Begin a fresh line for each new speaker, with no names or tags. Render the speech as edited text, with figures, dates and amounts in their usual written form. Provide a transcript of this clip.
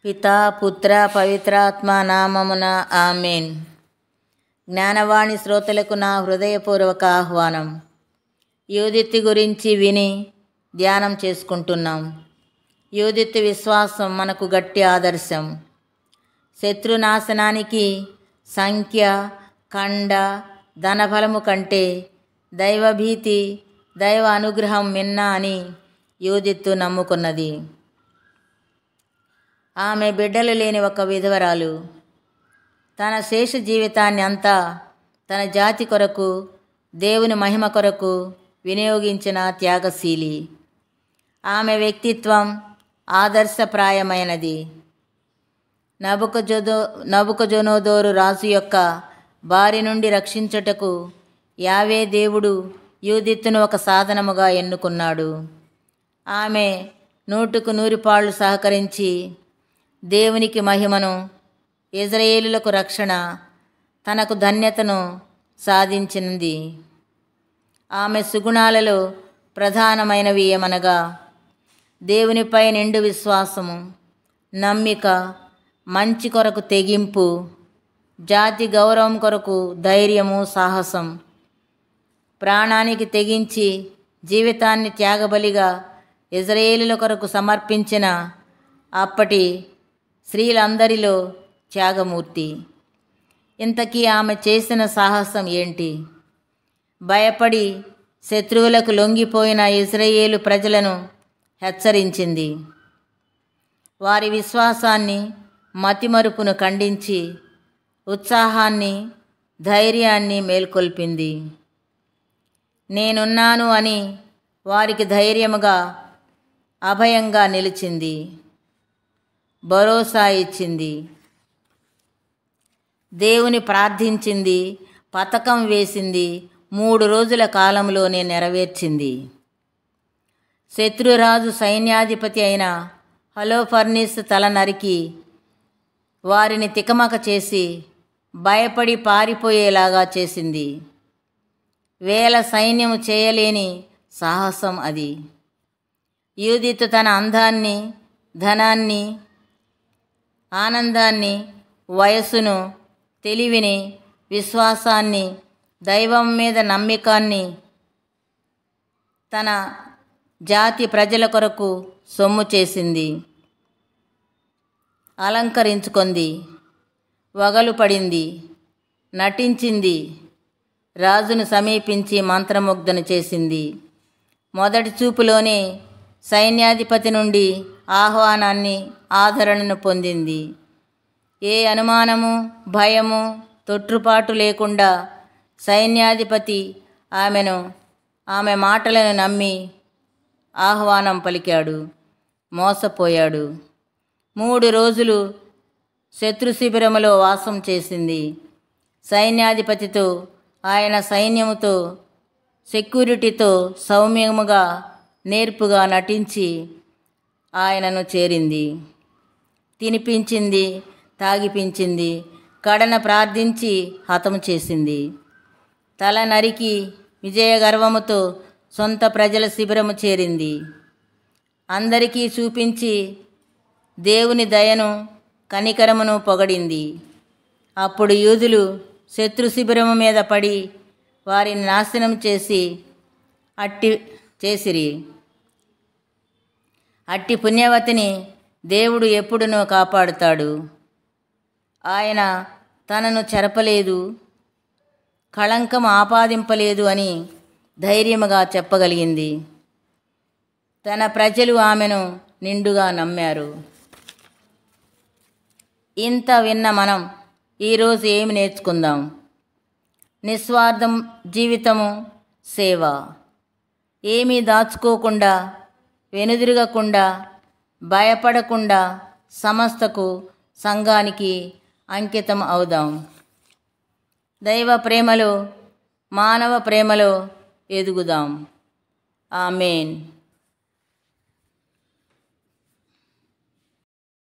పితా పుత్ర పవిత్రాత్మ నామమున ఆమేన్. జ్ఞానవాణి శ్రోతలకు నా హృదయపూర్వక ఆహ్వానం. యూదిత్తు గురించి విని ధ్యానం చేసుకుంటున్నాం. యూదిత్తు విశ్వాసం మనకు గట్టి ఆదర్శం. శత్రునాశనానికి సంఖ్య, కండ, ధనబలము కంటే దైవభీతి, దైవ అనుగ్రహం మిన్నా అని యూదిత్తు నమ్ముకున్నది. ఆమె బిడ్డలు లేని ఒక విధవరాలు. తన శేష జీవితాన్ని అంతా తన జాతి కొరకు, దేవుని మహిమ కొరకు వినియోగించిన త్యాగశీలి. ఆమె వ్యక్తిత్వం ఆదర్శప్రాయమైనది. నబుకద్నెజరు రాజు యొక్క బారి నుండి రక్షించుటకు యావే దేవుడు యూదిత్తును ఒక సాధనముగా ఎన్నుకున్నాడు. ఆమె 100కు 100 పాళ్ళు సహకరించి దేవునికి మహిమను, ఇజ్రాయేలులకు రక్షణ, తనకు ధన్యతను సాధించింది. ఆమె సుగుణాలలో ప్రధానమైనవి ఏమనగా దేవునిపై నిండు విశ్వాసము, నమ్మిక, మంచి కొరకు తెగింపు, జాతి గౌరవం కొరకు ధైర్యము, సాహసం. ప్రాణానికి తెగించి జీవితాన్ని త్యాగబలిగా ఇజ్రాయేలుల కొరకు సమర్పించిన అప్పటి స్త్రీలందరిలో త్యాగమూర్తి. ఇంతకీ ఆమె చేసిన సాహసం ఏంటి? భయపడి శత్రువులకు లొంగిపోయిన ఇజ్రాయేలు ప్రజలను హెచ్చరించింది. వారి విశ్వాసాన్ని, మతిమరుపును ఖండించి ఉత్సాహాన్ని, ధైర్యాన్ని మేల్కొల్పింది. నేనున్నాను అని వారికి ధైర్యముగా, అభయంగా నిలిచింది. భరోసా ఇచ్చింది. దేవుని ప్రార్థించింది. పథకం వేసింది. 3 రోజుల కాలంలోనే నెరవేర్చింది. శత్రురాజు సైన్యాధిపతి అయిన హలోఫర్నిస్ తల నరికి వారిని తికమక చేసి భయపడి పారిపోయేలాగా చేసింది. వేల సైన్యము చేయలేని సాహసం అది. యూదిత్తు తన అందాన్ని, ధనాన్ని, ఆనందాన్ని, వయస్సును, తెలివిని, విశ్వాసాన్ని, దైవం మీద నమ్మకాన్ని తన జాతి ప్రజల కొరకు సొమ్ము చేసింది. అలంకరించుకుంది, వగలు పడింది, నటించింది, రాజును సమీపించి మంత్రముగ్ధను చేసింది. మొదటి చూపులోనే సైన్యాధిపతి నుండి ఆహ్వానాన్ని, ఆదరణను పొందింది. ఏ అనుమానము, భయము, తొట్రుపాటు లేకుండా సైన్యాధిపతి ఆమె మాటలను నమ్మి ఆహ్వానం పలికాడు. మోసపోయాడు. 3 రోజులు శత్రు శిబిరములో వాసం చేసింది. సైన్యాధిపతితో, ఆయన సైన్యముతో, సెక్యూరిటీతో సౌమ్యముగా, నేర్పుగా నటించి ఆయనను చేరింది. తినిపించింది, తాగిపించింది, కడన ప్రార్థించి హతము చేసింది. తల నరికి విజయగర్వముతో సొంత ప్రజల శిబిరము చేరింది. అందరికీ చూపించి దేవుని దయను, కనికరమును పొగడింది. అప్పుడు యూదులు శత్రు శిబిరము మీద పడి వారిని నాశనం చేసిరి. అట్టి పుణ్యవతిని దేవుడు ఎప్పుడునూ కాపాడుతాడు. ఆయన తనను చెరపలేదు, కళంకం ఆపాదింపలేదు అని ధైర్యముగా చెప్పగలిగింది. తన ప్రజలు ఆమెను నిండుగా నమ్మారు. ఇంత విన్న మనం ఈరోజు ఏమి నేర్చుకుందాం? నిస్వార్థం జీవితము, సేవ. ఏమీ దాచుకోకుండా, వెనుదిరగకుండా, భయపడకుండా సమస్తకు, సంఘానికి అంకితం అవుదాం. దైవ ప్రేమలో, మానవ ప్రేమలో ఎదుగుదాం. ఆమేన్.